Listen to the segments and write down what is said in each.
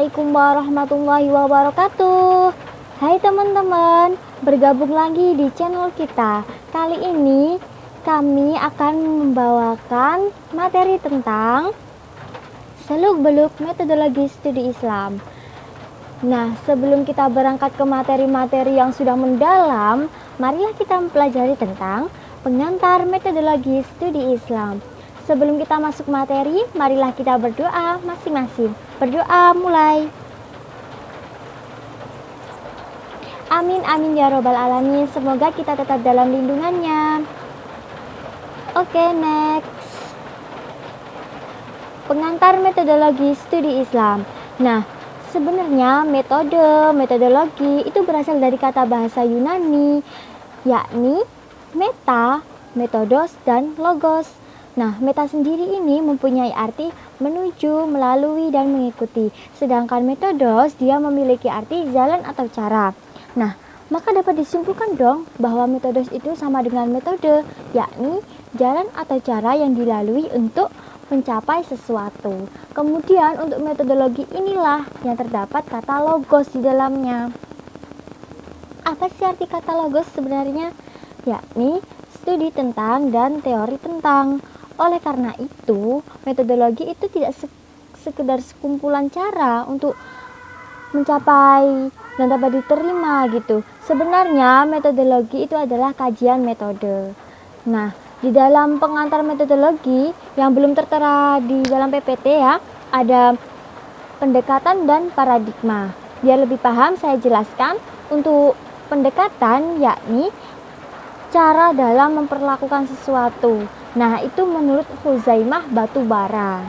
Assalamualaikum warahmatullahi wabarakatuh. Hai teman-teman, bergabung lagi di channel kita. Kali ini kami akan membawakan materi tentang seluk-beluk metodologi studi Islam. Nah, sebelum kita berangkat ke materi-materi yang sudah mendalam, marilah kita mempelajari tentang pengantar metodologi studi Islam. Sebelum kita masuk materi, marilah kita berdoa masing-masing. Berdoa mulai. Amin amin ya robbal alamin. Semoga kita tetap dalam lindungannya. Oke, next. Pengantar metodologi studi Islam. Nah, sebenarnya metodologi itu berasal dari kata bahasa Yunani, yakni meta, metodos, dan logos. Nah, meta sendiri ini mempunyai arti menuju, melalui, dan mengikuti. Sedangkan metodos dia memiliki arti jalan atau cara. Nah, maka dapat disimpulkan dong bahwa metodos itu sama dengan metode, yakni jalan atau cara yang dilalui untuk mencapai sesuatu. Kemudian untuk metodologi inilah yang terdapat kata logos di dalamnya. Apa sih arti kata logos sebenarnya? Yakni studi tentang dan teori tentang. Oleh karena itu, metodologi itu tidak sekedar sekumpulan cara untuk mencapai dan dapat diterima gitu. Sebenarnya metodologi itu adalah kajian metode. Nah, di dalam pengantar metodologi yang belum tertera di dalam PPT ya, ada pendekatan dan paradigma. Biar lebih paham saya jelaskan. Untuk pendekatan yakni cara dalam memperlakukan sesuatu. Nah, itu menurut Huzaimah Batubara.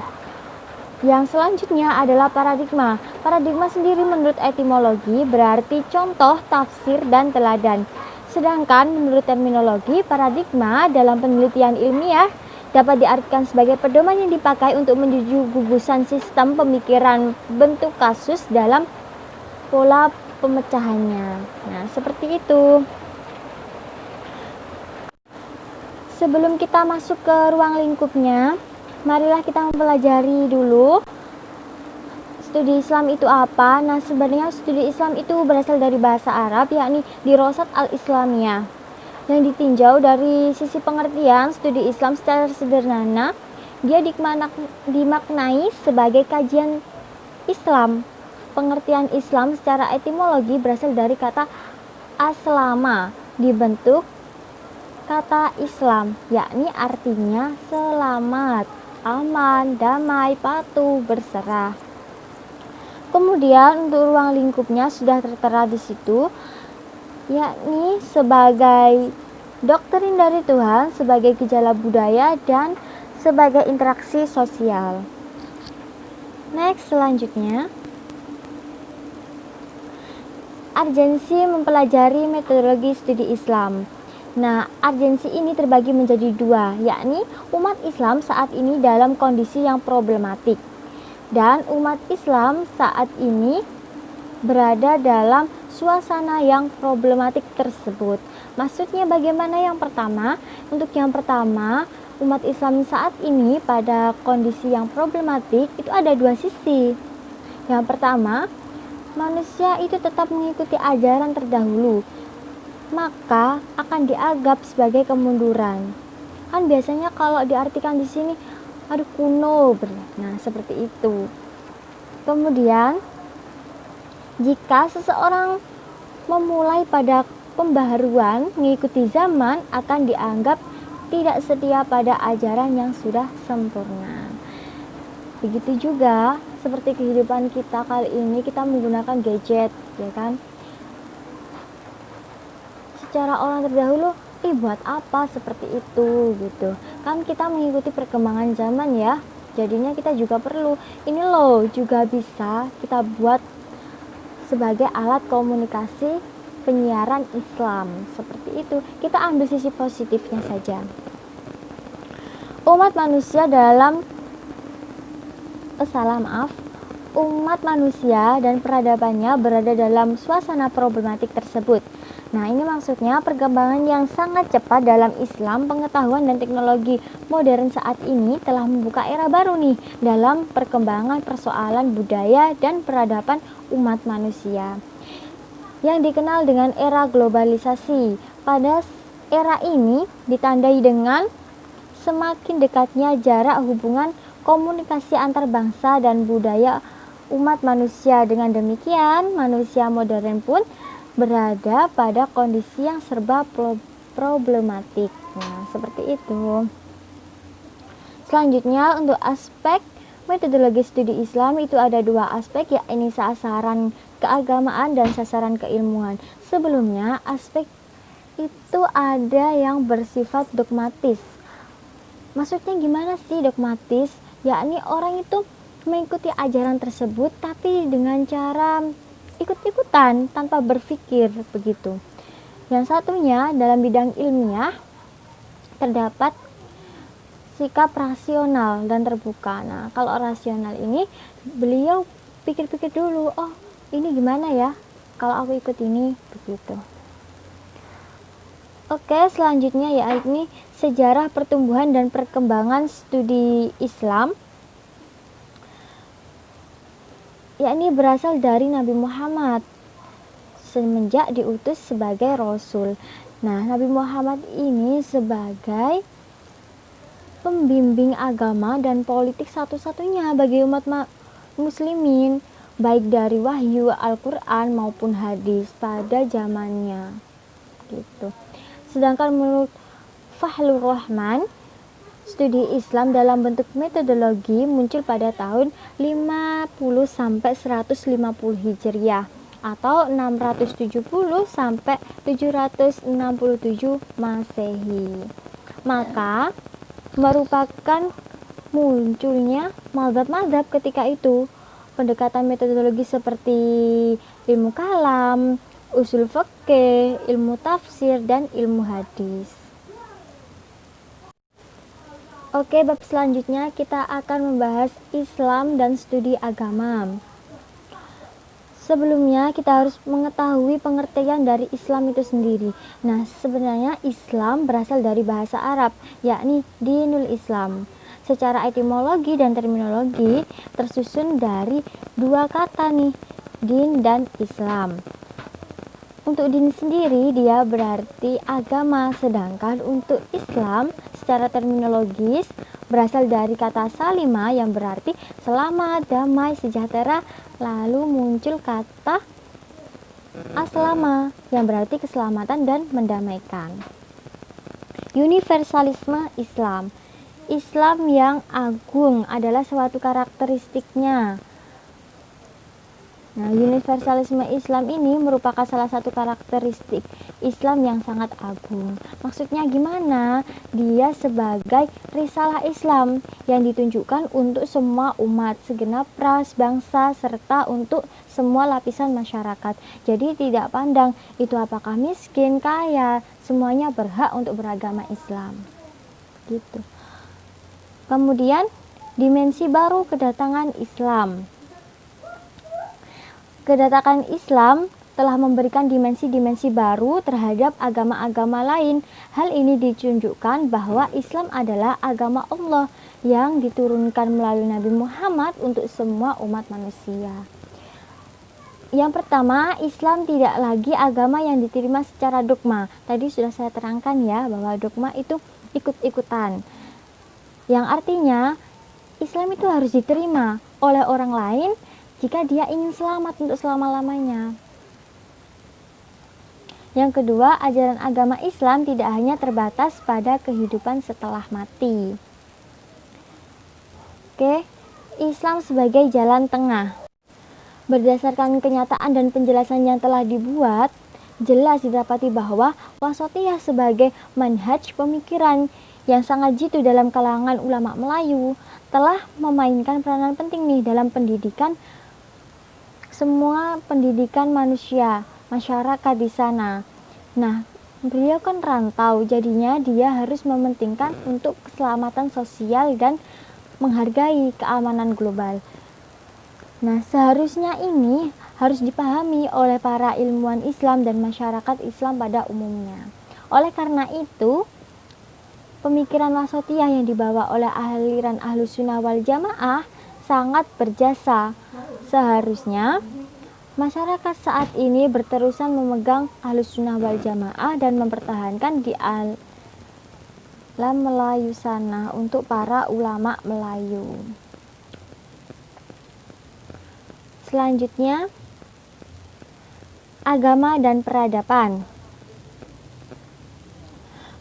Yang selanjutnya adalah paradigma. Paradigma sendiri menurut etimologi berarti contoh, tafsir, dan teladan. Sedangkan menurut terminologi, paradigma dalam penelitian ilmiah dapat diartikan sebagai pedoman yang dipakai untuk menuju gugusan sistem pemikiran bentuk kasus dalam pola pemecahannya. Nah, seperti itu. Sebelum kita masuk ke ruang lingkupnya, marilah kita mempelajari dulu studi Islam itu apa. Nah, sebenarnya studi Islam itu berasal dari bahasa Arab, yakni Dirosat al-Islamiyah. Yang ditinjau dari sisi pengertian studi Islam secara sederhana, dia dimaknai sebagai kajian Islam. Pengertian Islam secara etimologi berasal dari kata aslama, dibentuk kata Islam, yakni artinya selamat, aman, damai, patuh, berserah. Kemudian untuk ruang lingkupnya sudah tertera di situ, yakni sebagai doktrin dari Tuhan, sebagai gejala budaya, dan sebagai interaksi sosial. Next, selanjutnya. Urgensi mempelajari metodologi studi Islam. Nah, urgensi ini terbagi menjadi dua, yakni umat Islam saat ini dalam kondisi yang problematik dan umat Islam saat ini berada dalam suasana yang problematik tersebut. Maksudnya bagaimana? Yang pertama, untuk yang pertama, umat Islam saat ini pada kondisi yang problematik itu ada dua sisi. Yang pertama, manusia itu tetap mengikuti ajaran terdahulu, maka akan dianggap sebagai kemunduran. Kan biasanya kalau diartikan di sini, aduh kuno. Nah, seperti itu. Kemudian, jika seseorang memulai pada pembaharuan mengikuti zaman, akan dianggap tidak setia pada ajaran yang sudah sempurna. Begitu juga seperti kehidupan kita kali ini, kita menggunakan gadget, ya kan? Secara orang terdahulu, buat apa seperti itu gitu kan, kita mengikuti perkembangan zaman ya, jadinya kita juga perlu ini loh, juga bisa kita buat sebagai alat komunikasi penyiaran Islam. Seperti itu, kita ambil sisi positifnya saja. Umat manusia umat manusia dan peradabannya berada dalam suasana problematik tersebut. Nah, ini maksudnya perkembangan yang sangat cepat dalam Islam, pengetahuan dan teknologi modern saat ini telah membuka era baru nih dalam perkembangan persoalan budaya dan peradaban umat manusia yang dikenal dengan era globalisasi. Pada era ini ditandai dengan semakin dekatnya jarak hubungan komunikasi antar bangsa dan budaya umat manusia. Dengan demikian, manusia modern pun berada pada kondisi yang serba problematik. Nah, seperti itu. Selanjutnya, untuk aspek metodologi studi Islam itu ada dua aspek, yakni sasaran keagamaan dan sasaran keilmuan. Sebelumnya, aspek itu ada yang bersifat dogmatis. Maksudnya gimana sih dogmatis? Yakni orang itu mengikuti ajaran tersebut tapi dengan cara ikut-ikutan tanpa berpikir begitu. Yang satunya dalam bidang ilmiah terdapat sikap rasional dan terbuka. Nah, kalau rasional ini beliau pikir-pikir dulu, oh ini gimana ya kalau aku ikut ini begitu. Oke, selanjutnya yakni sejarah pertumbuhan dan perkembangan studi Islam, yakni berasal dari Nabi Muhammad semenjak diutus sebagai Rasul. Nah, Nabi Muhammad ini sebagai pembimbing agama dan politik satu-satunya bagi umat muslimin, baik dari wahyu Al-Quran maupun hadis pada zamannya gitu. Sedangkan menurut Fahlur Rahman, studi Islam dalam bentuk metodologi muncul pada tahun 50 sampai 150 Hijriah atau 670 sampai 767 Masehi. Maka merupakan munculnya mazhab-mazhab ketika itu. Pendekatan metodologi seperti ilmu kalam, usul fikih, ilmu tafsir, dan ilmu hadis. Oke, bab selanjutnya kita akan membahas Islam dan studi agama. Sebelumnya kita harus mengetahui pengertian dari Islam itu sendiri. Nah, sebenarnya Islam berasal dari bahasa Arab, yakni dinul Islam. Secara etimologi dan terminologi tersusun dari dua kata nih, din dan Islam. Untuk din sendiri dia berarti agama, sedangkan untuk Islam secara terminologis berasal dari kata salima yang berarti selamat, damai, sejahtera, lalu muncul kata aslama yang berarti keselamatan dan mendamaikan. Universalisme Islam. Islam yang agung adalah suatu karakteristiknya. Nah, universalisme Islam ini merupakan salah satu karakteristik Islam yang sangat agung. Maksudnya gimana? Dia sebagai risalah Islam yang ditunjukkan untuk semua umat, segenap ras, bangsa, serta untuk semua lapisan masyarakat. Jadi tidak pandang itu apakah miskin, kaya, semuanya berhak untuk beragama Islam. Gitu. Kemudian, dimensi baru kedatangan Islam. Kedatangan Islam telah memberikan dimensi-dimensi baru terhadap agama-agama lain. Hal ini ditunjukkan bahwa Islam adalah agama Allah yang diturunkan melalui Nabi Muhammad untuk semua umat manusia. Yang pertama, Islam tidak lagi agama yang diterima secara dogma. Tadi sudah saya terangkan ya bahwa dogma itu ikut-ikutan. Yang artinya Islam itu harus diterima oleh orang lain jika dia ingin selamat untuk selama-lamanya. Yang kedua, ajaran agama Islam tidak hanya terbatas pada kehidupan setelah mati. Oke, Islam sebagai jalan tengah. Berdasarkan kenyataan dan penjelasan yang telah dibuat, jelas didapati bahwa wasatiyah sebagai manhaj pemikiran yang sangat jitu dalam kalangan ulama Melayu telah memainkan peranan penting nih dalam pendidikan semua pendidikan manusia, masyarakat di sana. Nah, beliau kan rantau, jadinya dia harus mementingkan untuk keselamatan sosial dan menghargai keamanan global. Nah, seharusnya ini harus dipahami oleh para ilmuwan Islam dan masyarakat Islam pada umumnya. Oleh karena itu, pemikiran wasatiyah yang dibawa oleh aliran Ahlus Sunnah wal Jamaah sangat berjasa. Seharusnya masyarakat saat ini berterusan memegang Ahlus Sunnah wal Jamaah dan mempertahankan di alam Melayu sana untuk para ulama Melayu. Selanjutnya, agama dan peradaban.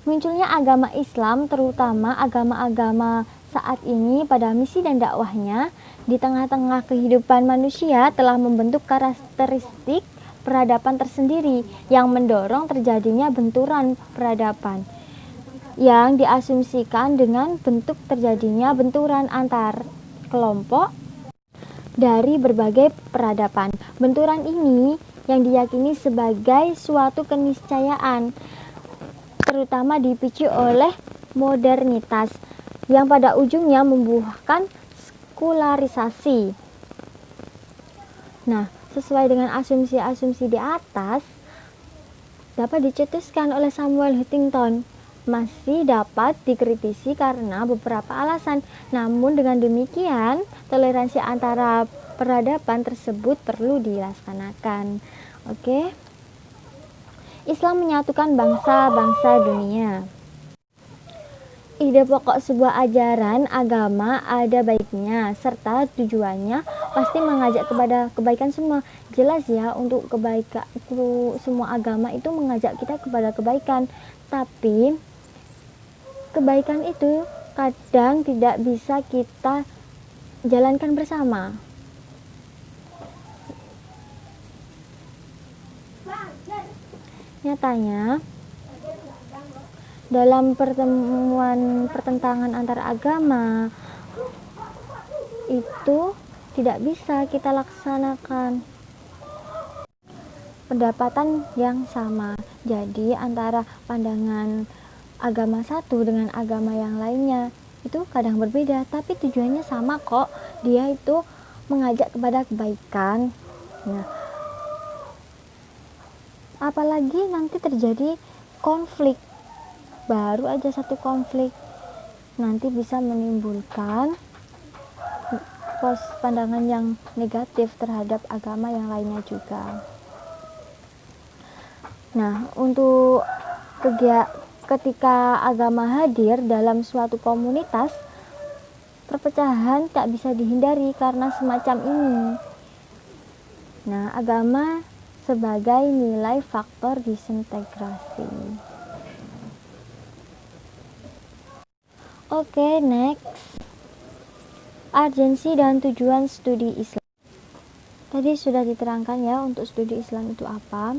Munculnya agama Islam, terutama agama-agama saat ini pada misi dan dakwahnya di tengah-tengah kehidupan manusia telah membentuk karakteristik peradaban tersendiri yang mendorong terjadinya benturan peradaban yang diasumsikan dengan bentuk terjadinya benturan antar kelompok dari berbagai peradaban. Benturan ini yang diyakini sebagai suatu keniscayaan, terutama dipicu oleh modernitas yang pada ujungnya membuahkan sekularisasi. Nah, sesuai dengan asumsi-asumsi di atas, dapat dicetuskan oleh Samuel Huntington, masih dapat dikritisi karena beberapa alasan. Namun dengan demikian, toleransi antara peradaban tersebut perlu dilaksanakan. Oke. Islam menyatukan bangsa-bangsa dunia. Ide pokok sebuah ajaran agama ada baiknya, serta tujuannya pasti mengajak kepada kebaikan semua. Jelas ya, untuk kebaikan semua agama itu mengajak kita kepada kebaikan. Tapi kebaikan itu kadang tidak bisa kita jalankan bersama. Nyatanya, dalam pertemuan pertentangan antar agama itu tidak bisa kita laksanakan pendapatan yang sama. Jadi antara pandangan agama satu dengan agama yang lainnya itu kadang berbeda, tapi tujuannya sama kok. Dia itu mengajak kepada kebaikan. Nah, apalagi nanti terjadi konflik, baru aja satu konflik nanti bisa menimbulkan pandangan yang negatif terhadap agama yang lainnya juga. Nah, untuk ketika agama hadir dalam suatu komunitas, perpecahan tak bisa dihindari karena semacam ini. Nah, agama sebagai nilai faktor disintegrasi. Oke, next. Urgensi dan tujuan studi Islam. Tadi sudah diterangkan ya untuk studi Islam itu apa.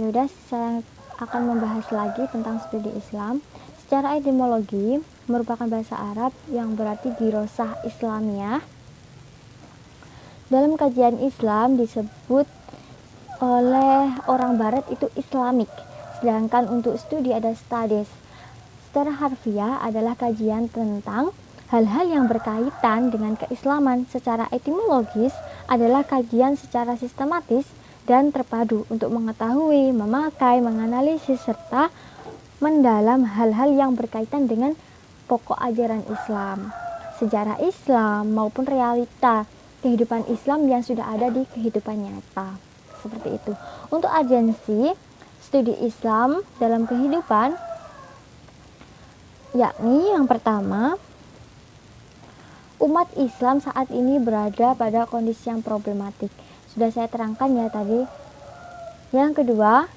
Yaudah, saya akan membahas lagi tentang studi Islam. Secara etimologi, merupakan bahasa Arab yang berarti dirosah Islamiyah. Dalam kajian Islam disebut oleh orang barat itu Islamic, sedangkan untuk studi ada studies. Secara harfiah adalah kajian tentang hal-hal yang berkaitan dengan keislaman. Secara etimologis adalah kajian secara sistematis dan terpadu untuk mengetahui, memakai, menganalisis, serta mendalam hal-hal yang berkaitan dengan pokok ajaran Islam, sejarah Islam maupun realita kehidupan Islam yang sudah ada di kehidupan nyata. Seperti itu. Untuk urgensi studi Islam dalam kehidupan, yakni yang pertama, umat Islam saat ini berada pada kondisi yang problematik. Sudah saya terangkan ya tadi. Yang kedua,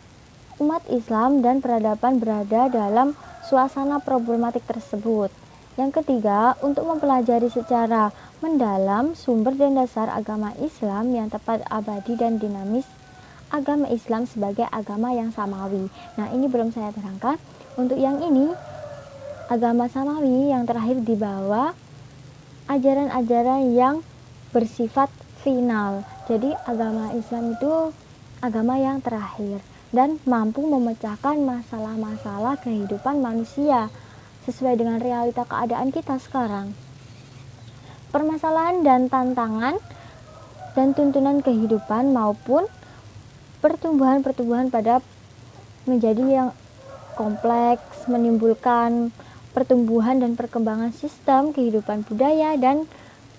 umat Islam dan peradaban berada dalam suasana problematik tersebut. Yang ketiga, untuk mempelajari secara mendalam sumber dan dasar agama Islam yang tepat, abadi, dan dinamis, agama Islam sebagai agama yang samawi. Nah, ini belum saya terangkan. Untuk yang ini, agama samawi yang terakhir dibawa ajaran-ajaran yang bersifat final. Jadi agama Islam itu agama yang terakhir dan mampu memecahkan masalah-masalah kehidupan manusia sesuai dengan realita keadaan kita sekarang. Permasalahan dan tantangan dan tuntunan kehidupan maupun pertumbuhan-pertumbuhan pada menjadi yang kompleks, menimbulkan pertumbuhan dan perkembangan sistem kehidupan budaya dan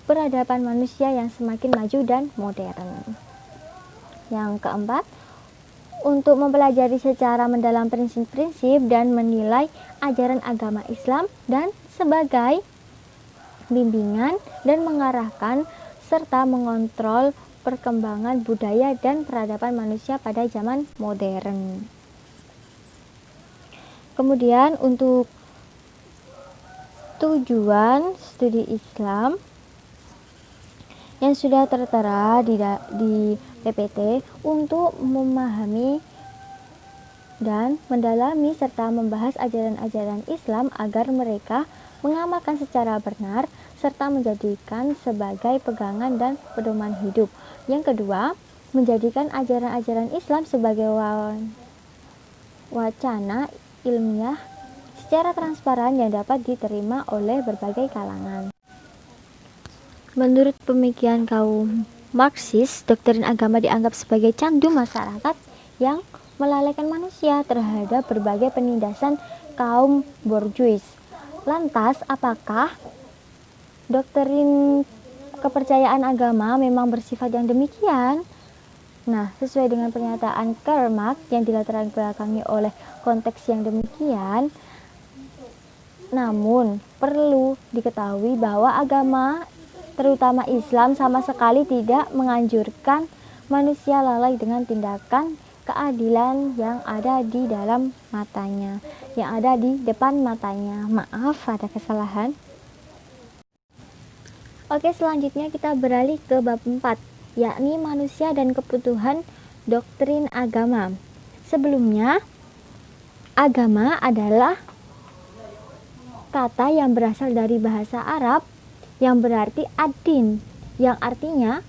peradaban manusia yang semakin maju dan modern. Yang keempat, untuk mempelajari secara mendalam prinsip-prinsip dan menilai ajaran agama Islam dan sebagai bimbingan dan mengarahkan serta mengontrol perkembangan budaya dan peradaban manusia pada zaman modern. Kemudian untuk tujuan studi Islam yang sudah tertera di PPT untuk memahami dan mendalami serta membahas ajaran-ajaran Islam agar mereka mengamalkan secara benar serta menjadikan sebagai pegangan dan pedoman hidup. Yang kedua, menjadikan ajaran-ajaran Islam sebagai wacana ilmiah secara transparan yang dapat diterima oleh berbagai kalangan. Menurut pemikiran kaum Marxis, doktrin agama dianggap sebagai candu masyarakat yang melalaikan manusia terhadap berbagai penindasan kaum borjuis. Lantas, apakah doktrin kepercayaan agama memang bersifat yang demikian? Nah, sesuai dengan pernyataan Karl Marx yang dilatar belakangi oleh konteks yang demikian, namun perlu diketahui bahwa agama, terutama Islam, sama sekali tidak menganjurkan manusia lalai dengan tindakan keadilan yang ada di dalam matanya, yang ada di depan matanya. Maaf, ada kesalahan. Oke, selanjutnya kita beralih ke bab 4, yakni manusia dan kebutuhan doktrin agama. Sebelumnya, agama adalah kata yang berasal dari bahasa Arab yang berarti ad-din, yang artinya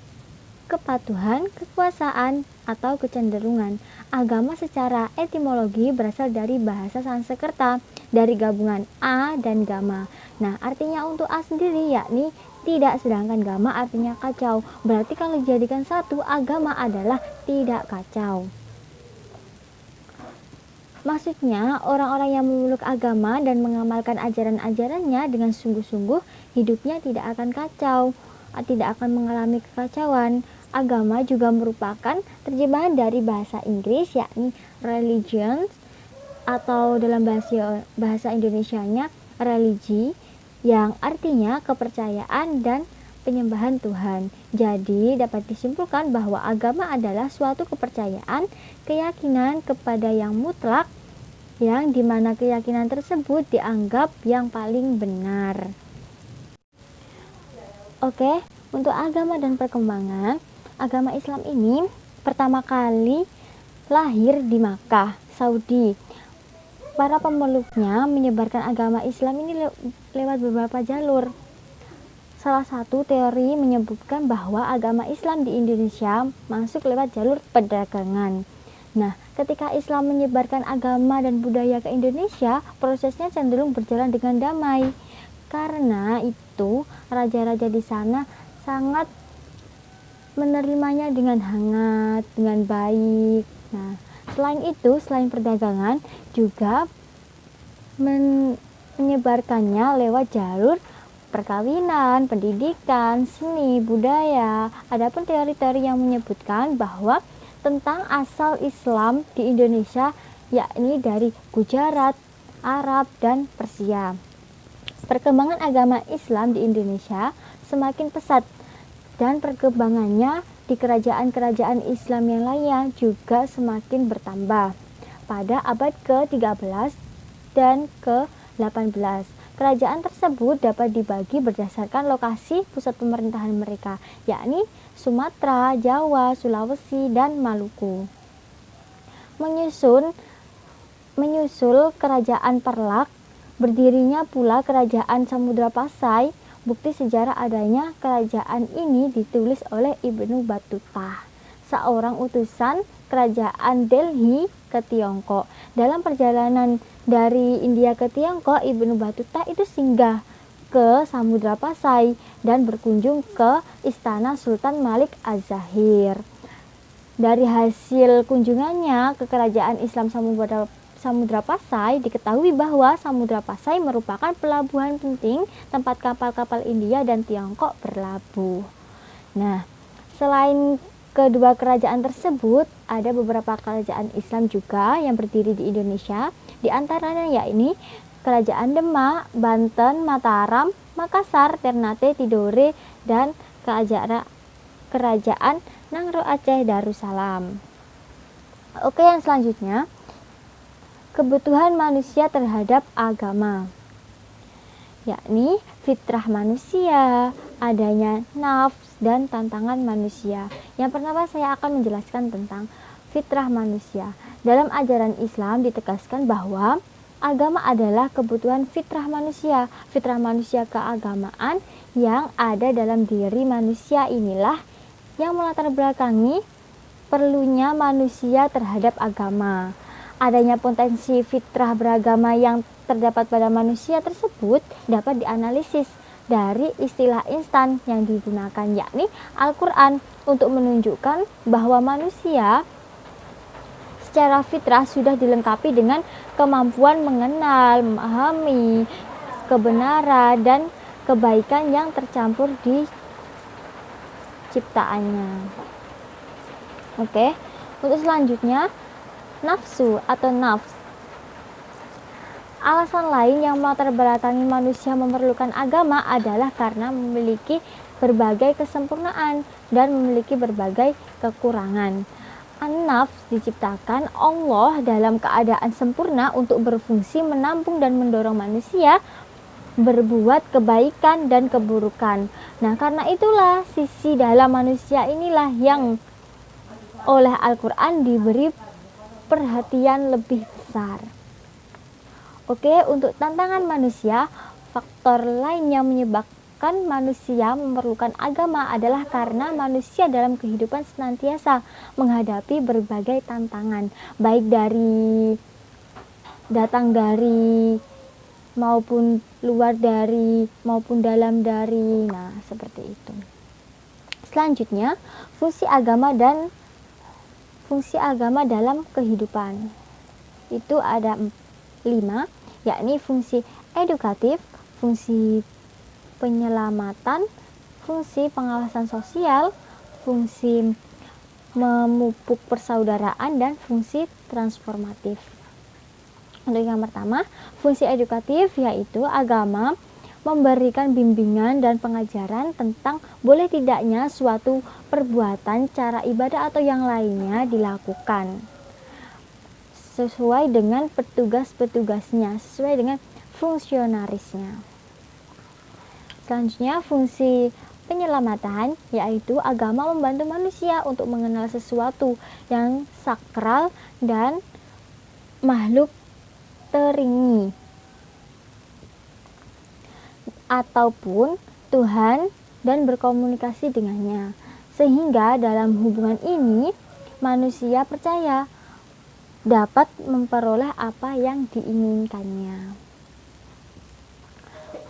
kepatuhan, kekuasaan, atau kecenderungan. Agama secara etimologi berasal dari bahasa Sanskerta, dari gabungan a dan gama. Nah, artinya untuk a sendiri yakni tidak, sedangkan gama artinya kacau. Berarti kalau dijadikan satu, agama adalah tidak kacau. Maksudnya, orang-orang yang memeluk agama dan mengamalkan ajaran-ajarannya dengan sungguh-sungguh, hidupnya tidak akan kacau, tidak akan mengalami kekacauan. Agama juga merupakan terjemahan dari bahasa Inggris, yakni religion, atau dalam bahasa Indonesianya religi, yang artinya kepercayaan dan penyembahan Tuhan. Jadi dapat disimpulkan bahwa agama adalah suatu kepercayaan, keyakinan kepada yang mutlak, yang dimana keyakinan tersebut dianggap yang paling benar. Oke, untuk agama dan perkembangan, agama Islam ini pertama kali lahir di Makkah, Saudi. Para pemeluknya menyebarkan agama Islam ini lewat beberapa jalur. Salah satu teori menyebutkan bahwa agama Islam di Indonesia masuk lewat jalur perdagangan. Nah, ketika Islam menyebarkan agama dan budaya ke Indonesia, prosesnya cenderung berjalan dengan damai. Karena itu, raja-raja di sana sangat menerimanya dengan hangat, dengan baik. Nah, selain perdagangan, juga menyebarkannya lewat jalur perkawinan, pendidikan, seni, budaya. Adapun teori-teori yang menyebutkan bahwa tentang asal Islam di Indonesia, yakni dari Gujarat, Arab, dan Persia. Perkembangan agama Islam di Indonesia semakin pesat, dan perkembangannya di kerajaan-kerajaan Islam yang lainnya juga semakin bertambah. Pada abad ke-13 dan ke-18, kerajaan tersebut dapat dibagi berdasarkan lokasi pusat pemerintahan mereka, yakni Sumatera, Jawa, Sulawesi, dan Maluku. Menyusul kerajaan Perlak, berdirinya pula kerajaan Samudra Pasai. Bukti sejarah adanya kerajaan ini ditulis oleh Ibnu Battuta, seorang utusan kerajaan Delhi ke Tiongkok. Dalam perjalanan dari India ke Tiongkok, Ibnu Battuta itu singgah ke Samudra Pasai dan berkunjung ke istana Sultan Malik Az-Zahir. Dari hasil kunjungannya ke kerajaan Islam Samudra Pasai, diketahui bahwa Samudra Pasai merupakan pelabuhan penting tempat kapal-kapal India dan Tiongkok berlabuh. Nah, selain kedua kerajaan tersebut, ada beberapa kerajaan Islam juga yang berdiri di Indonesia, di antaranya yakni Kerajaan Demak, Banten, Mataram, Makassar, Ternate, Tidore, dan Kerajaan Nangro Aceh Darussalam. Oke, yang selanjutnya, kebutuhan manusia terhadap agama, yakni fitrah manusia, adanya nafs, dan tantangan manusia. Yang pertama saya akan menjelaskan tentang fitrah manusia. Dalam ajaran Islam ditegaskan bahwa agama adalah kebutuhan fitrah manusia. Fitrah manusia keagamaan yang ada dalam diri manusia inilah yang melatar belakangi perlunya manusia terhadap agama. Adanya potensi fitrah beragama yang terdapat pada manusia tersebut dapat dianalisis dari istilah instan yang digunakan, yakni Al-Quran, untuk menunjukkan bahwa manusia secara fitrah sudah dilengkapi dengan kemampuan mengenal, memahami kebenaran dan kebaikan yang tercampur di ciptaannya. Oke, untuk selanjutnya, nafsu atau nafs. Alasan lain yang melatar belakangi manusia memerlukan agama adalah karena memiliki berbagai kesempurnaan dan memiliki berbagai kekurangan. An-nafs diciptakan Allah dalam keadaan sempurna untuk berfungsi menampung dan mendorong manusia berbuat kebaikan dan keburukan. Nah, karena itulah sisi dalam manusia inilah yang oleh Al-Quran diberi perhatian lebih besar. Oke, untuk tantangan manusia, faktor lain yang menyebabkan manusia memerlukan agama adalah karena manusia dalam kehidupan senantiasa menghadapi berbagai tantangan, baik datang dari maupun luar dari maupun dalam dari. Nah, seperti itu. Selanjutnya, fungsi agama dalam kehidupan. Itu ada 5, yakni fungsi edukatif, fungsi penyelamatan, fungsi pengawasan sosial, fungsi memupuk persaudaraan, dan fungsi transformatif. Untuk yang pertama, fungsi edukatif yaitu agama memberikan bimbingan dan pengajaran tentang boleh tidaknya suatu perbuatan, cara ibadah atau yang lainnya dilakukan sesuai dengan petugas-petugasnya, sesuai dengan fungsionarisnya. Selanjutnya, fungsi penyelamatan yaitu agama membantu manusia untuk mengenal sesuatu yang sakral dan makhluk teringgi ataupun Tuhan dan berkomunikasi dengannya, sehingga dalam hubungan ini manusia percaya dapat memperoleh apa yang diinginkannya.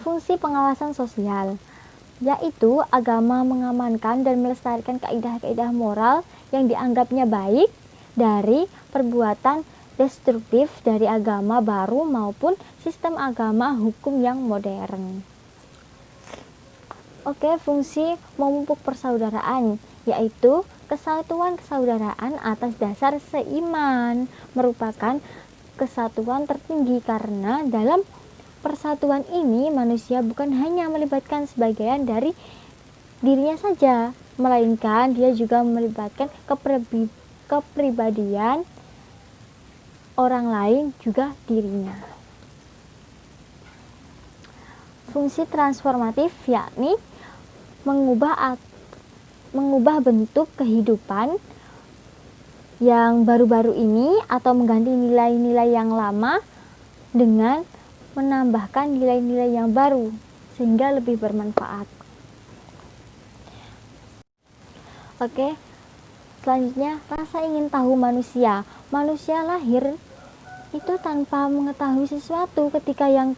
Fungsi pengawasan sosial yaitu agama mengamankan dan melestarikan kaidah-kaidah moral yang dianggapnya baik dari perbuatan destruktif dari agama baru maupun sistem agama hukum yang modern. Oke, fungsi memupuk persaudaraan yaitu kesatuan kesaudaraan atas dasar seiman merupakan kesatuan tertinggi karena dalam persatuan ini manusia bukan hanya melibatkan sebagian dari dirinya saja, melainkan dia juga melibatkan kepribadian orang lain juga dirinya. Fungsi transformatif yakni mengubah bentuk kehidupan yang baru-baru ini atau mengganti nilai-nilai yang lama dengan menambahkan nilai-nilai yang baru sehingga lebih bermanfaat. Oke, selanjutnya rasa ingin tahu manusia. Manusia lahir itu tanpa mengetahui sesuatu. Ketika yang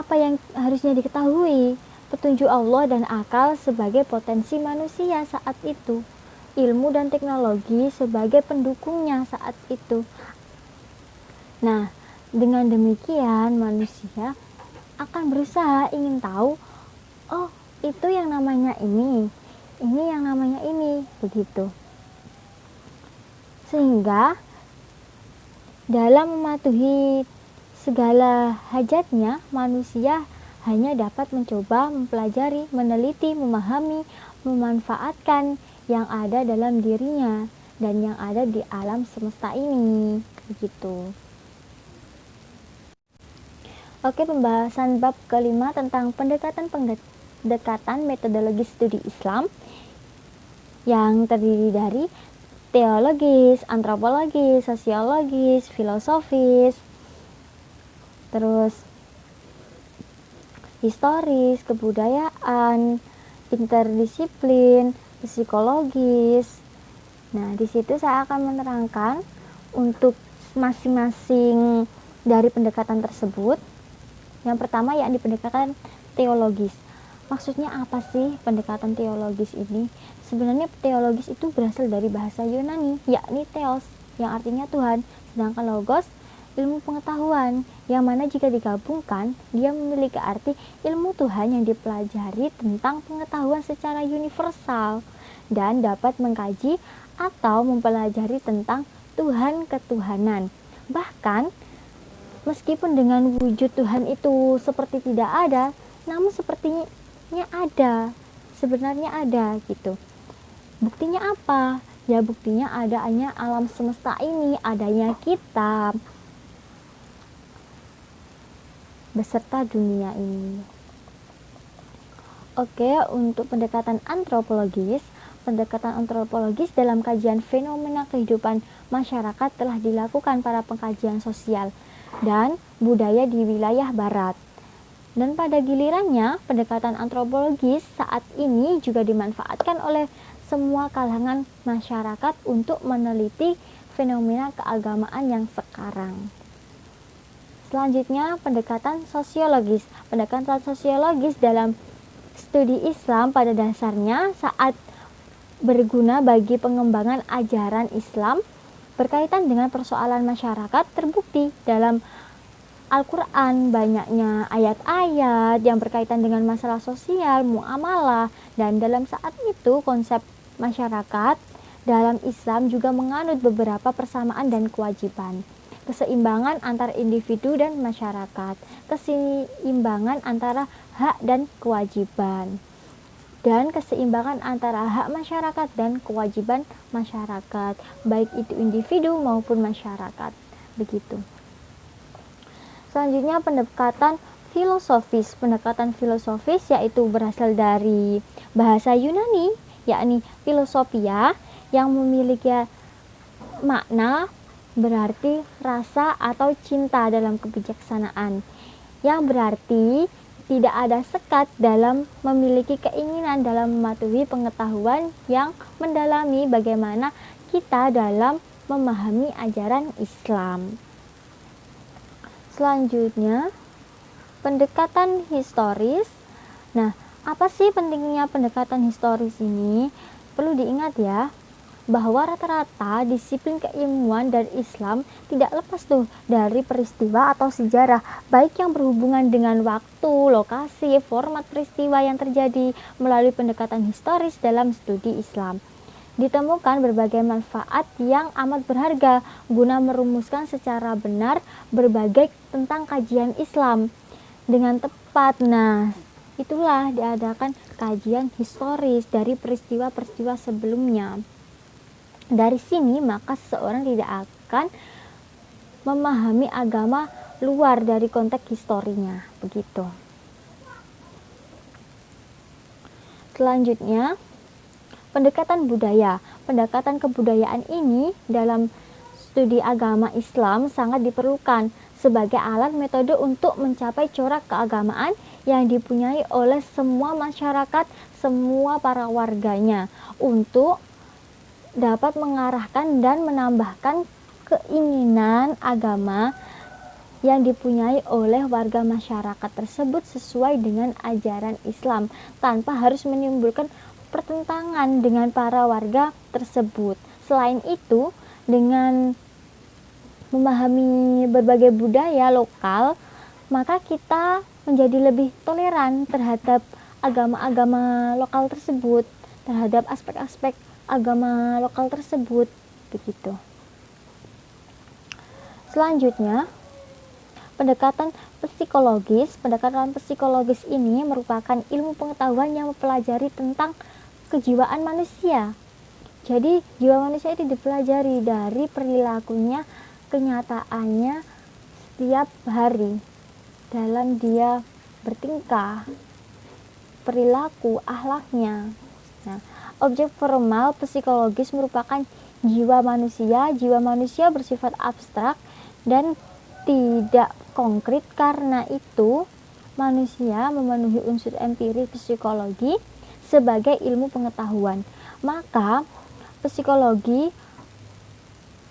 apa yang harusnya diketahui, petunjuk Allah dan akal sebagai potensi manusia saat itu, ilmu dan teknologi sebagai pendukungnya saat itu. Nah, dengan demikian manusia akan berusaha ingin tahu, oh itu yang namanya ini yang namanya ini, begitu. Sehingga dalam mematuhi segala hajatnya, manusia hanya dapat mencoba, mempelajari, meneliti, memahami, memanfaatkan yang ada dalam dirinya dan yang ada di alam semesta ini, begitu. Oke, pembahasan bab kelima tentang pendekatan metodologi studi Islam yang terdiri dari teologis, antropologis, sosiologis, filosofis, terus historis, kebudayaan, interdisiplin, psikologis. Nah, di situ saya akan menerangkan untuk masing-masing dari pendekatan tersebut. Yang pertama yakni pendekatan teologis. Maksudnya apa sih pendekatan teologis ini? Sebenarnya teologis itu berasal dari bahasa Yunani, yakni theos, yang artinya Tuhan, sedangkan logos ilmu pengetahuan, yang mana jika digabungkan dia memiliki arti ilmu Tuhan yang dipelajari tentang pengetahuan secara universal dan dapat mengkaji atau mempelajari tentang Tuhan ketuhanan. Bahkan meskipun dengan wujud Tuhan itu seperti tidak ada, namun sepertinya ada, sebenarnya ada gitu. Buktinya apa? Ya buktinya adanya alam semesta ini, adanya kita beserta dunia ini. Oke, untuk pendekatan antropologis dalam kajian fenomena kehidupan masyarakat telah dilakukan para pengkajian sosial dan budaya di wilayah barat. Dan pada gilirannya, pendekatan antropologis saat ini juga dimanfaatkan oleh semua kalangan masyarakat untuk meneliti fenomena keagamaan yang sekarang. Selanjutnya, pendekatan sosiologis. Pendekatan sosiologis dalam studi Islam pada dasarnya saat berguna bagi pengembangan ajaran Islam berkaitan dengan persoalan masyarakat terbukti dalam Al-Quran, banyaknya ayat-ayat yang berkaitan dengan masalah sosial, muamalah, dan dalam saat itu konsep masyarakat dalam Islam juga menganut beberapa persamaan dan kewajiban. Keseimbangan antara individu dan masyarakat, keseimbangan antara hak dan kewajiban, dan keseimbangan antara hak masyarakat dan kewajiban masyarakat, baik itu individu maupun masyarakat, begitu. Selanjutnya pendekatan filosofis. Pendekatan filosofis yaitu berasal dari bahasa Yunani, yakni filosofia, yang memiliki makna berarti rasa atau cinta dalam kebijaksanaan, yang berarti tidak ada sekat dalam memiliki keinginan dalam mematuhi pengetahuan yang mendalami bagaimana kita dalam memahami ajaran Islam. Selanjutnya, pendekatan historis. Nah, apa sih pentingnya pendekatan historis ini? Perlu diingat ya, bahwa rata-rata disiplin keilmuan dari Islam tidak lepas dari peristiwa atau sejarah, baik yang berhubungan dengan waktu, lokasi, format peristiwa yang terjadi. Melalui pendekatan historis dalam studi Islam ditemukan berbagai manfaat yang amat berharga guna merumuskan secara benar berbagai tentang kajian Islam dengan tepat. Nah, itulah diadakan kajian historis dari peristiwa-peristiwa sebelumnya. Dari sini maka seseorang tidak akan memahami agama luar dari konteks historinya, begitu. Selanjutnya, pendekatan budaya. Pendekatan kebudayaan ini dalam studi agama Islam sangat diperlukan sebagai alat metode untuk mencapai corak keagamaan yang dipunyai oleh semua masyarakat, semua para warganya, untuk dapat mengarahkan dan menambahkan keinginan agama yang dipunyai oleh warga masyarakat tersebut sesuai dengan ajaran Islam tanpa harus menimbulkan pertentangan dengan para warga tersebut. Selain itu, dengan memahami berbagai budaya lokal, maka kita menjadi lebih toleran terhadap agama-agama lokal tersebut, terhadap aspek-aspek agama lokal tersebut, begitu. Selanjutnya, pendekatan psikologis ini merupakan ilmu pengetahuan yang mempelajari tentang kejiwaan manusia. Jadi jiwa manusia itu dipelajari dari perilakunya, kenyataannya setiap hari dalam dia bertingkah, perilaku, akhlaknya. Nah, objek formal psikologis merupakan jiwa manusia. Jiwa manusia bersifat abstrak dan tidak konkret, karena itu manusia memenuhi unsur empiris psikologi sebagai ilmu pengetahuan. Maka psikologi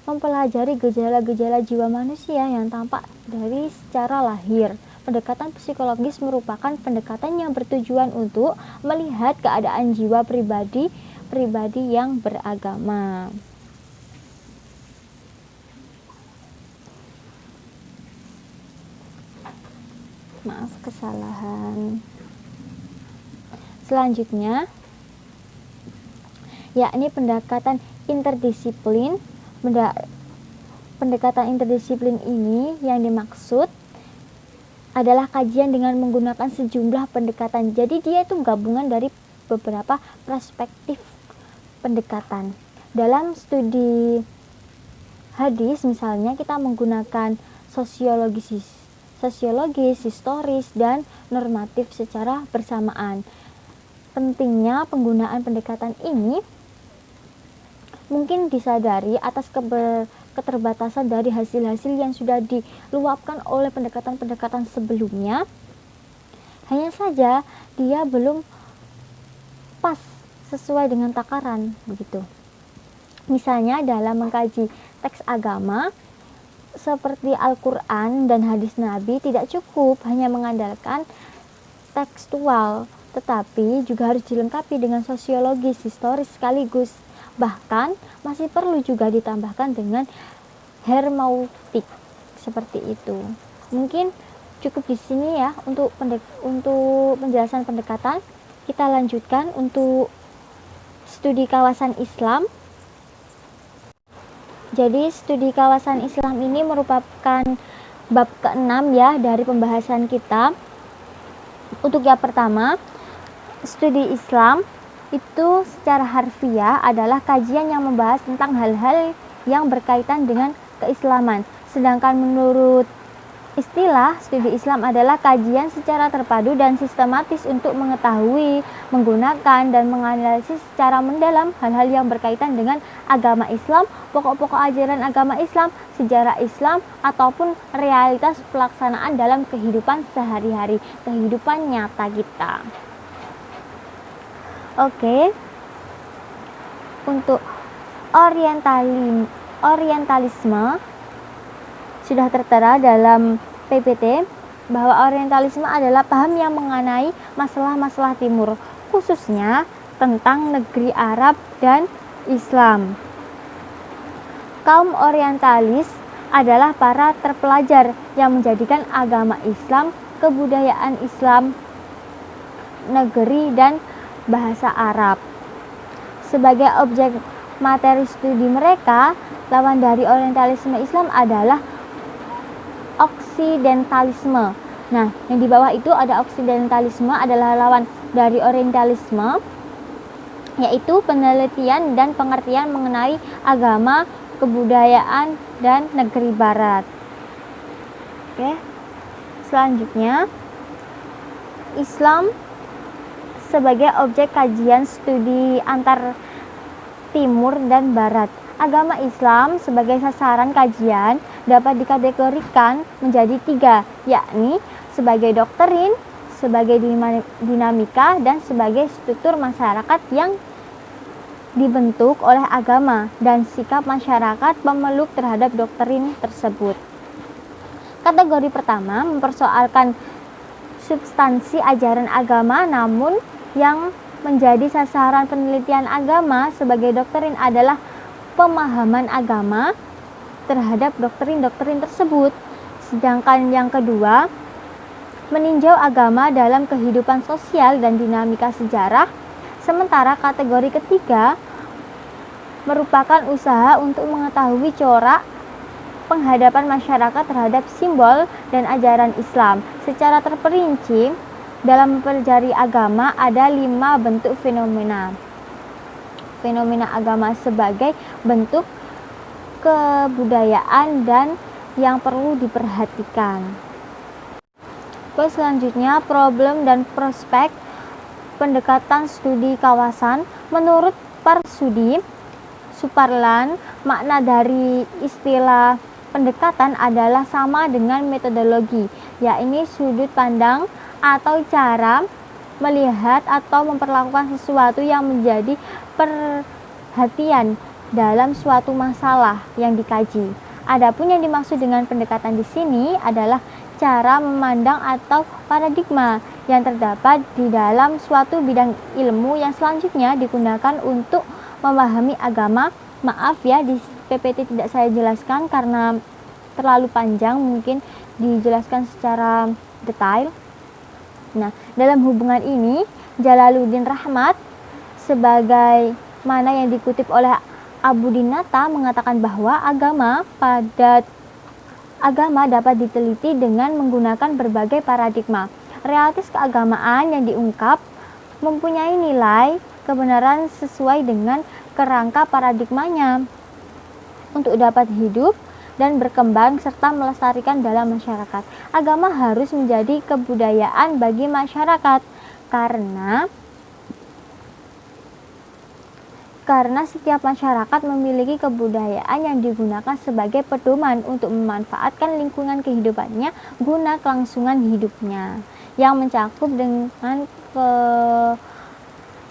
mempelajari gejala-gejala jiwa manusia yang tampak dari secara lahir. Pendekatan psikologis merupakan pendekatan yang bertujuan untuk melihat keadaan jiwa pribadi yang beragama. Maaf, kesalahan. Selanjutnya, yakni pendekatan interdisiplin. Pendekatan interdisiplin ini yang dimaksud adalah kajian dengan menggunakan sejumlah pendekatan. Jadi dia itu gabungan dari beberapa perspektif pendekatan. Dalam studi hadis misalnya, kita menggunakan sosiologis, historis, dan normatif secara bersamaan. Pentingnya penggunaan pendekatan ini mungkin disadari atas keterbatasan dari hasil-hasil yang sudah diluapkan oleh pendekatan-pendekatan sebelumnya. Hanya saja dia belum pas sesuai dengan takaran, begitu. Misalnya dalam mengkaji teks agama seperti Al-Quran dan hadis Nabi, tidak cukup hanya mengandalkan tekstual, tetapi juga harus dilengkapi dengan sosiologis, historis sekaligus. Bahkan masih perlu juga ditambahkan dengan hermeneutik, seperti itu. Mungkin cukup di sini ya untuk penjelasan pendekatan. Kita lanjutkan untuk studi kawasan Islam. Jadi studi kawasan Islam ini merupakan bab ke-6 ya dari pembahasan kita. Untuk yang pertama, studi Islam itu secara harfiah adalah kajian yang membahas tentang hal-hal yang berkaitan dengan keislaman. Sedangkan menurut istilah, studi Islam adalah kajian secara terpadu dan sistematis untuk mengetahui, menggunakan, dan menganalisis secara mendalam hal-hal yang berkaitan dengan agama Islam, pokok-pokok ajaran agama Islam, sejarah Islam, ataupun realitas pelaksanaan dalam kehidupan sehari-hari, kehidupan nyata kita. Oke, untuk orientalisme sudah tertera dalam PPT bahwa orientalisme adalah paham yang mengenai masalah-masalah timur, khususnya tentang negeri Arab dan Islam. Kaum orientalis adalah para terpelajar yang menjadikan agama Islam, kebudayaan Islam, negeri, dan bahasa Arab sebagai objek materi studi mereka. Lawan dari orientalisme Islam adalah oksidentalisme. Nah, yang di bawah itu ada oksidentalisme adalah lawan dari orientalisme, yaitu penelitian dan pengertian mengenai agama, kebudayaan, dan negeri barat. Oke. Selanjutnya, Islam sebagai objek kajian studi antar timur dan barat. Agama Islam sebagai sasaran kajian dapat dikategorikan menjadi 3, yakni sebagai doktrin, sebagai dinamika, dan sebagai struktur masyarakat yang dibentuk oleh agama dan sikap masyarakat pemeluk terhadap doktrin tersebut. Kategori pertama mempersoalkan substansi ajaran agama, namun yang menjadi sasaran penelitian agama sebagai doktrin adalah pemahaman agama terhadap doktrin-doktrin tersebut. Sedangkan yang kedua, meninjau agama dalam kehidupan sosial dan dinamika sejarah. Sementara kategori ketiga merupakan usaha untuk mengetahui corak penghadapan masyarakat terhadap simbol dan ajaran Islam. Secara terperinci, dalam mempelajari agama ada 5 bentuk fenomena. Fenomena agama sebagai bentuk kebudayaan dan yang perlu diperhatikan. Selanjutnya, problem dan prospek pendekatan studi kawasan. Menurut Parsudi Suparlan, makna dari istilah pendekatan adalah sama dengan metodologi, yakni sudut pandang atau cara melihat atau memperlakukan sesuatu yang menjadi perhatian dalam suatu masalah yang dikaji. Adapun yang dimaksud dengan pendekatan di sini adalah cara memandang atau paradigma yang terdapat di dalam suatu bidang ilmu yang selanjutnya digunakan untuk memahami agama. Maaf ya, di PPT tidak saya jelaskan karena terlalu panjang, mungkin dijelaskan secara detail. Nah, dalam hubungan ini Jalaluddin Rahmat sebagai mana yang dikutip oleh Abu Dinata mengatakan bahwa agama dapat diteliti dengan menggunakan berbagai paradigma. Realitas keagamaan yang diungkap mempunyai nilai kebenaran sesuai dengan kerangka paradigmanya untuk dapat hidup dan berkembang serta melestarikan dalam masyarakat. Agama harus menjadi kebudayaan bagi masyarakat karena setiap masyarakat memiliki kebudayaan yang digunakan sebagai pedoman untuk memanfaatkan lingkungan kehidupannya guna kelangsungan hidupnya yang mencakup dengan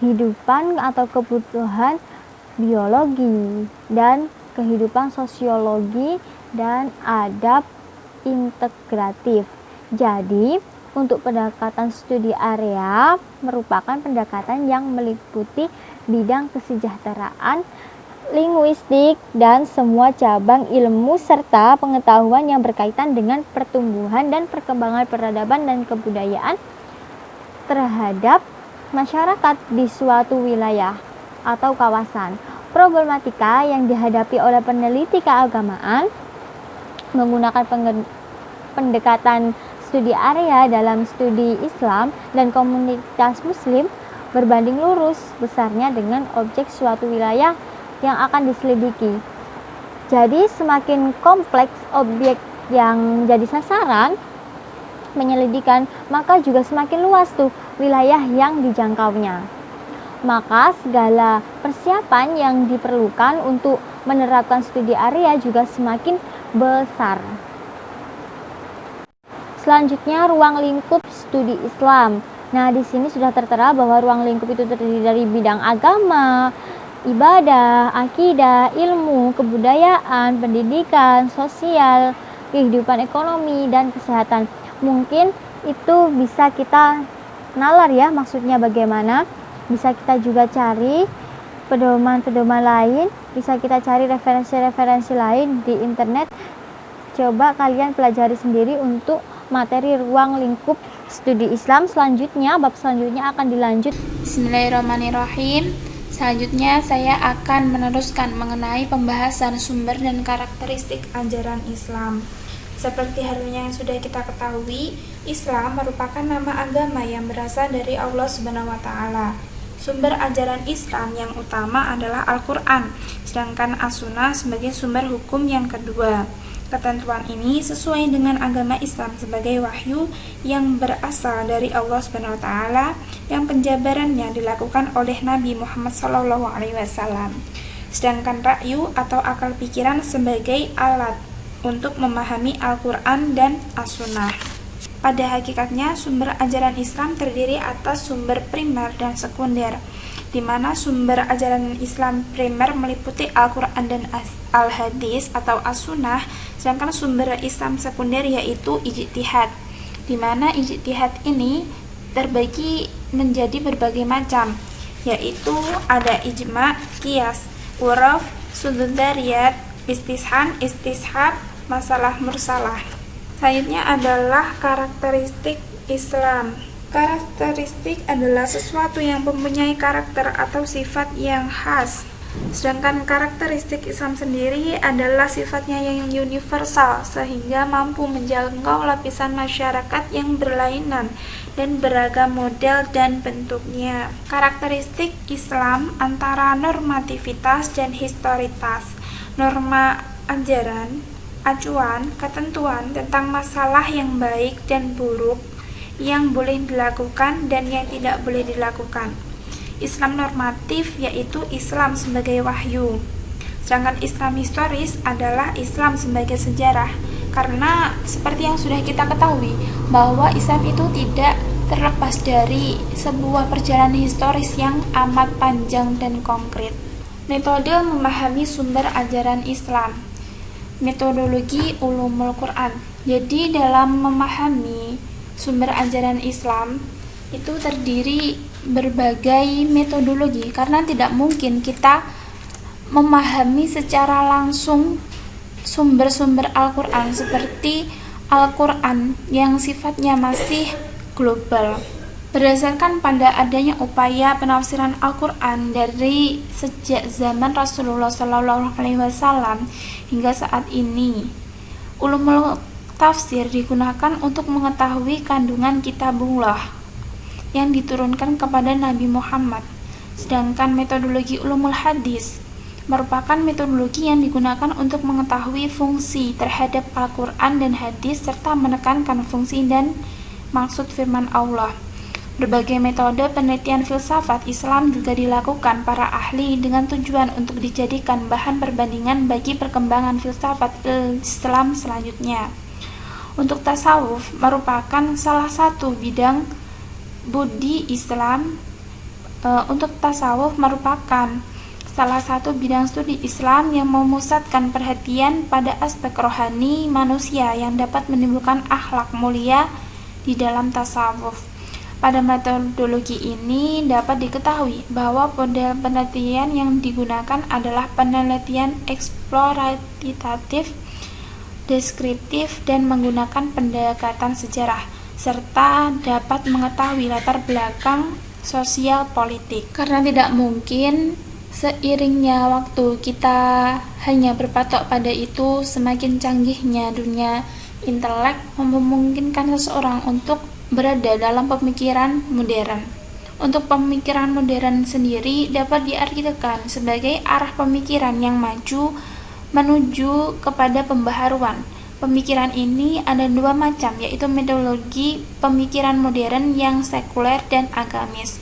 kehidupan atau kebutuhan biologi dan kehidupan sosiologi dan adab integratif. Jadi, untuk pendekatan studi area merupakan pendekatan yang meliputi bidang kesejahteraan, linguistik, dan semua cabang ilmu serta pengetahuan yang berkaitan dengan pertumbuhan dan perkembangan peradaban dan kebudayaan terhadap masyarakat di suatu wilayah atau kawasan. Problematika yang dihadapi oleh peneliti keagamaan menggunakan pendekatan studi area dalam studi Islam dan komunitas Muslim berbanding lurus besarnya dengan objek suatu wilayah yang akan diselidiki. Jadi semakin kompleks objek yang jadi sasaran penyelidikan, maka juga semakin luas tuh wilayah yang dijangkaunya. Maka segala persiapan yang diperlukan untuk menerapkan studi area juga semakin besar. Selanjutnya, ruang lingkup studi Islam. Nah, di sini sudah tertera bahwa ruang lingkup itu terdiri dari bidang agama, ibadah, akidah, ilmu, kebudayaan, pendidikan, sosial, kehidupan ekonomi, dan kesehatan. Mungkin itu bisa kita nalar ya, maksudnya bagaimana. Bisa kita juga cari pedoman-pedoman lain, bisa kita cari referensi-referensi lain di internet. Coba kalian pelajari sendiri untuk materi ruang lingkup studi Islam. Selanjutnya, bab selanjutnya akan dilanjut. Bismillahirrahmanirrahim. Selanjutnya saya akan meneruskan mengenai pembahasan sumber dan karakteristik ajaran Islam. Seperti halnya yang sudah kita ketahui, Islam merupakan nama agama yang berasal dari Allah Subhanahu wa taala. Sumber ajaran Islam yang utama adalah Al-Quran, sedangkan As-Sunnah sebagai sumber hukum yang kedua. Ketentuan ini sesuai dengan agama Islam sebagai wahyu yang berasal dari Allah Subhanahu wa taala yang penjabarannya dilakukan oleh Nabi Muhammad SAW. Sedangkan ra'yu atau akal pikiran sebagai alat untuk memahami Al-Quran dan As-Sunnah. Pada hakikatnya, sumber ajaran Islam terdiri atas sumber primer dan sekunder. di mana sumber ajaran Islam primer meliputi Al-Quran dan Al-Hadis atau As-Sunnah, sedangkan sumber Islam sekunder yaitu ijtihad, di mana ijtihad ini terbagi menjadi berbagai macam, yaitu ada ijma, qiyas, uraf, sudut-dariyat, istishab, masalah mursalah. Selanjutnya adalah karakteristik Islam. Karakteristik adalah sesuatu yang mempunyai karakter atau sifat yang khas. Sedangkan karakteristik Islam sendiri adalah sifatnya yang universal sehingga mampu menjangkau lapisan masyarakat yang berlainan dan beragam model dan bentuknya. Karakteristik Islam antara normativitas dan historitas. Norma ajaran, acuan, ketentuan tentang masalah yang baik dan buruk, yang boleh dilakukan dan yang tidak boleh dilakukan. Islam normatif yaitu Islam sebagai wahyu. Sedangkan Islam historis adalah Islam sebagai sejarah. Karena seperti yang sudah kita ketahui bahwa Islam itu tidak terlepas dari sebuah perjalanan historis yang amat panjang dan konkret. Metode memahami sumber ajaran Islam. Metodologi ulumul Quran. Jadi dalam memahami sumber ajaran Islam itu terdiri berbagai metodologi, karena tidak mungkin kita memahami secara langsung sumber-sumber Al-Quran seperti Al-Quran yang sifatnya masih global. Berdasarkan pada adanya upaya penafsiran Al-Quran dari sejak zaman Rasulullah SAW hingga saat ini, ulumul tafsir digunakan untuk mengetahui kandungan kitabullah yang diturunkan kepada Nabi Muhammad. Sedangkan metodologi ulumul hadis merupakan metodologi yang digunakan untuk mengetahui fungsi terhadap Al-Quran dan hadis serta menekankan fungsi dan maksud firman Allah. Berbagai metode penelitian filsafat Islam juga dilakukan para ahli dengan tujuan untuk dijadikan bahan perbandingan bagi perkembangan filsafat Islam selanjutnya. Untuk tasawuf merupakan salah satu bidang budi Islam. Untuk tasawuf merupakan salah satu bidang studi Islam yang memusatkan perhatian pada aspek rohani manusia yang dapat menimbulkan akhlak mulia di dalam tasawuf. Pada metodologi ini dapat diketahui bahwa model penelitian yang digunakan adalah penelitian eksploratif, deskriptif, dan menggunakan pendekatan sejarah, serta dapat mengetahui latar belakang sosial politik. Karena tidak mungkin seiringnya waktu kita hanya berpatok pada itu, semakin canggihnya dunia intelek memungkinkan seseorang untuk berada dalam pemikiran modern. Untuk pemikiran modern sendiri dapat diartikan sebagai arah pemikiran yang maju menuju kepada pembaharuan. Pemikiran ini ada dua macam, yaitu metodologi pemikiran modern yang sekuler dan agamis.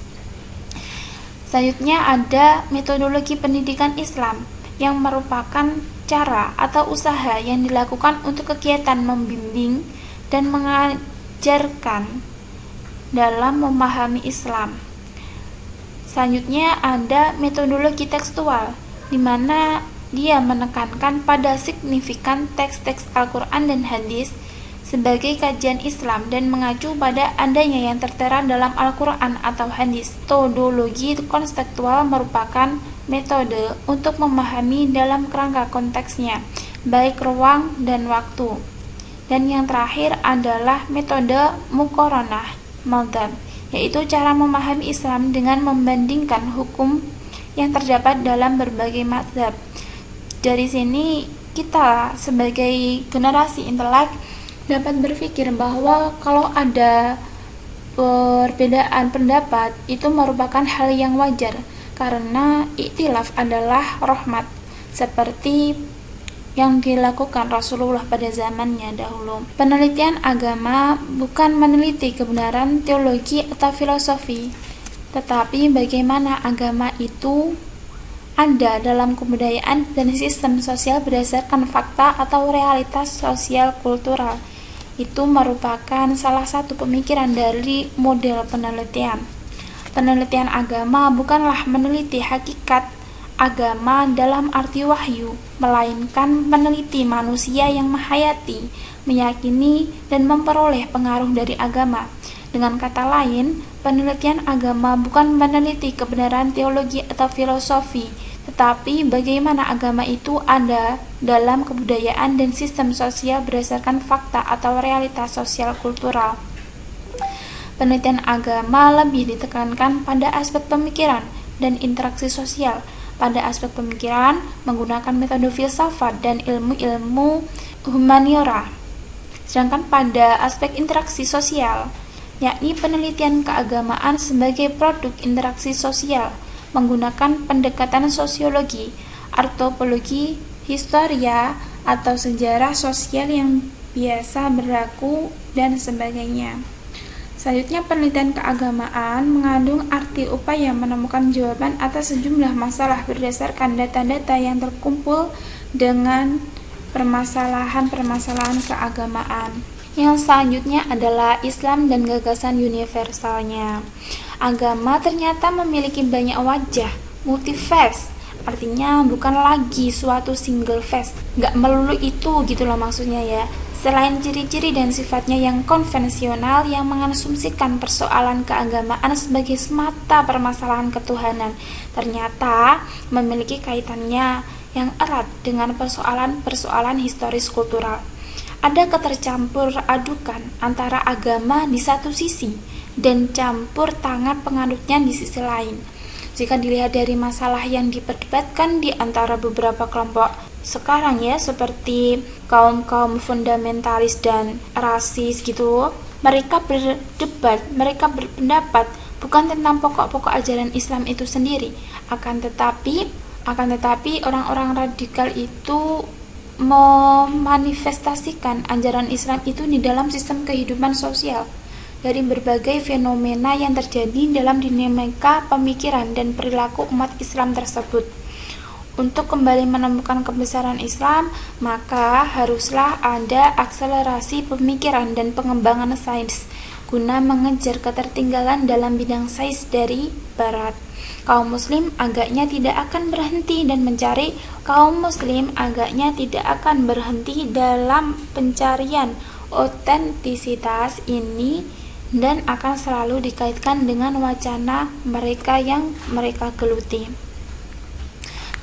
Selanjutnya ada metodologi pendidikan Islam yang merupakan cara atau usaha yang dilakukan untuk kegiatan membimbing dan mengajarkan dalam memahami Islam. Selanjutnya ada metodologi tekstual, di mana dia menekankan pada signifikan teks-teks Al-Quran dan hadis sebagai kajian Islam dan mengacu pada adanya yang tertera dalam Al-Quran atau hadis. Metodologi konseptual merupakan metode untuk memahami dalam kerangka konteksnya, baik ruang dan waktu. Dan yang terakhir adalah metode muqaranah madzhab, yaitu cara memahami Islam dengan membandingkan hukum yang terdapat dalam berbagai mazhab. Dari sini kita sebagai generasi intelek dapat berpikir bahwa kalau ada perbedaan pendapat itu merupakan hal yang wajar, karena iktilaf adalah rahmat, seperti yang dilakukan Rasulullah pada zamannya dahulu. Penelitian agama bukan meneliti kebenaran teologi atau filosofi, tetapi bagaimana agama itu ada dalam kebudayaan dan sistem sosial berdasarkan fakta atau realitas sosial kultural. Itu merupakan salah satu pemikiran dari model penelitian. Penelitian agama bukanlah meneliti hakikat agama dalam arti wahyu, melainkan meneliti manusia yang menghayati, meyakini, dan memperoleh pengaruh dari agama. Dengan kata lain, penelitian agama bukan meneliti kebenaran teologi atau filosofi, tetapi bagaimana agama itu ada dalam kebudayaan dan sistem sosial berdasarkan fakta atau realitas sosial kultural. Penelitian agama lebih ditekankan pada aspek pemikiran dan interaksi sosial. Pada aspek pemikiran, menggunakan metode filsafat dan ilmu-ilmu humaniora. Sedangkan pada aspek interaksi sosial, yakni penelitian keagamaan sebagai produk interaksi sosial, menggunakan pendekatan sosiologi, antropologi, historia, atau sejarah sosial yang biasa berlaku, dan sebagainya. Selanjutnya, penelitian keagamaan mengandung arti upaya menemukan jawaban atas sejumlah masalah berdasarkan data-data yang terkumpul dengan permasalahan-permasalahan keagamaan. Yang selanjutnya adalah Islam dan gagasan universalnya. Agama ternyata memiliki banyak wajah, multi-face, artinya bukan lagi suatu single face, nggak melulu itu gitu loh maksudnya ya. Selain ciri-ciri dan sifatnya yang konvensional yang mengasumsikan persoalan keagamaan sebagai semata permasalahan ketuhanan, ternyata memiliki kaitannya yang erat dengan persoalan-persoalan historis kultural. Ada ketercampur adukan antara agama di satu sisi dan campur tangan penganutnya di sisi lain. Jika dilihat dari masalah yang diperdebatkan di antara beberapa kelompok sekarang ya, seperti kaum-kaum fundamentalis dan rasis gitu, mereka berdebat, mereka berpendapat bukan tentang pokok-pokok ajaran Islam itu sendiri, akan tetapi orang-orang radikal itu memanifestasikan ajaran Islam itu di dalam sistem kehidupan sosial dari berbagai fenomena yang terjadi dalam dinamika pemikiran dan perilaku umat Islam tersebut. Untuk kembali menemukan kebesaran Islam, maka haruslah ada akselerasi pemikiran dan pengembangan sains guna mengejar ketertinggalan dalam bidang sains dari Barat. Kaum muslim agaknya tidak akan berhenti dalam pencarian otentisitas ini dan akan selalu dikaitkan dengan wacana mereka yang mereka geluti.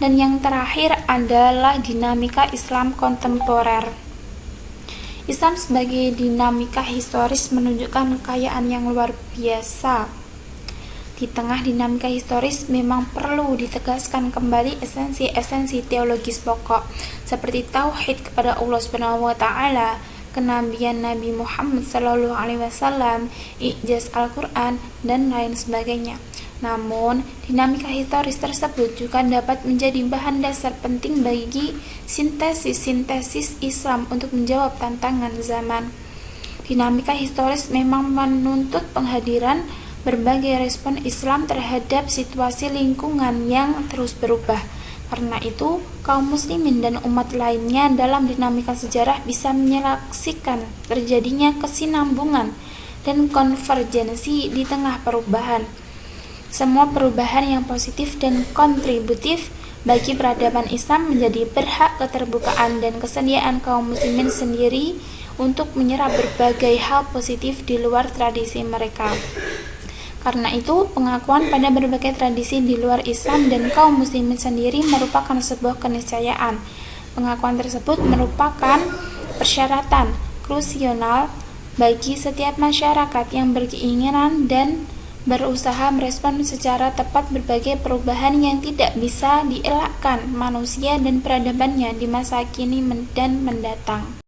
Dan yang terakhir adalah dinamika Islam kontemporer. Islam sebagai dinamika historis menunjukkan kekayaan yang luar biasa. Di tengah dinamika historis memang perlu ditegaskan kembali esensi-esensi teologis pokok seperti tauhid kepada Allah Subhanahu wa taala, kenabian Nabi Muhammad SAW, ijaz Al-Quran, dan lain sebagainya. Namun, dinamika historis tersebut juga dapat menjadi bahan dasar penting bagi sintesis Islam untuk menjawab tantangan zaman. Dinamika historis memang menuntut penghadiran berbagai respon Islam terhadap situasi lingkungan yang terus berubah. Karena itu, kaum muslimin dan umat lainnya dalam dinamika sejarah bisa menyaksikan terjadinya kesinambungan dan konvergensi di tengah perubahan. Semua perubahan yang positif dan kontributif bagi peradaban Islam menjadi berhak keterbukaan dan kesediaan kaum muslimin sendiri untuk menyerap berbagai hal positif di luar tradisi mereka. Karena itu, pengakuan pada berbagai tradisi di luar Islam dan kaum muslimin sendiri merupakan sebuah keniscayaan. Pengakuan tersebut merupakan persyaratan krusial bagi setiap masyarakat yang berkeinginan dan berusaha merespon secara tepat berbagai perubahan yang tidak bisa dielakkan manusia dan peradabannya di masa kini dan mendatang.